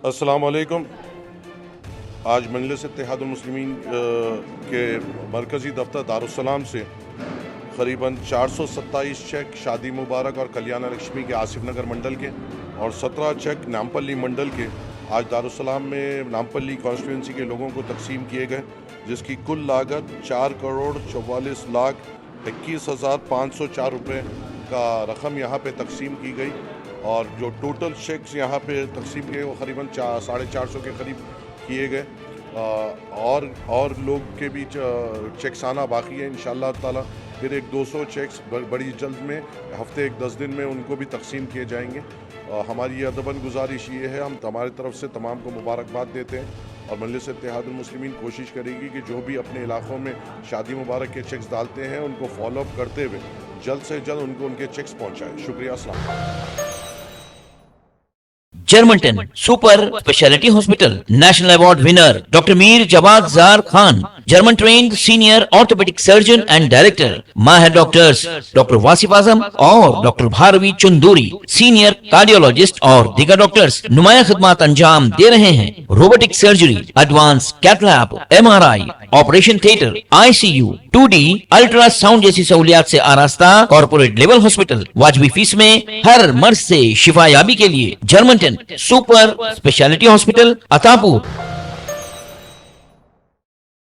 السلام علیکم. آج مجلس اتحاد المسلمین کے مرکزی دفتر دارالسلام سے قریباً 427 چیک شادی مبارک اور کلیانہ لکشمی کے آصف نگر منڈل کے اور 17 چیک نامپلی منڈل کے آج دارالسلام میں نامپلی کانسٹیٹوئنسی کے لوگوں کو تقسیم کیے گئے، جس کی کل لاگت 4,44,21,504 روپے کا رقم یہاں پہ تقسیم کی گئی، اور جو ٹوٹل چیکس یہاں پہ تقسیم کیے وہ قریباً 450 کے قریب کیے گئے. اور لوگ کے بھی چیکس آنا باقی ہے. انشاءاللہ تعالی پھر ایک 200 چیکس بڑی جلد میں ہفتے 10 دن میں ان کو بھی تقسیم کیے جائیں گے. ہماری یہ ادباً گزارش یہ ہے، ہم ہماری طرف سے تمام کو مبارکباد دیتے ہیں، اور مجلس اتحاد المسلمین کوشش کرے گی کہ جو بھی اپنے علاقوں میں شادی مبارک کے چیکس ڈالتے ہیں ان کو فالو اپ کرتے ہوئے جلد سے جلد ان کو ان کے چیکس پہنچائیں. شکریہ. السلام علیکم. جرمنٹن super speciality hospital national award winner doctor Mir Jawad Zar Khan, German trained senior orthopaedic surgeon and director. ماہر ڈاکٹرز ڈاکٹر واصف اعظم اور doctor Bharvi Chanduri, senior cardiologist اور دیگر ڈاکٹرز نمایاں خدمات انجام دے رہے ہیں. Robotic surgery, advance cath lab, MRI، operation theatre, ICU، 2D ultrasound جیسی سہولیات سے آراستہ کارپوریٹ لیول ہاسپٹل. واجبی فیس میں ہر مرض سے شفا یابی کے لیے جرمنٹن سپر اسپیشلٹی ہاسپٹل، عطا پور.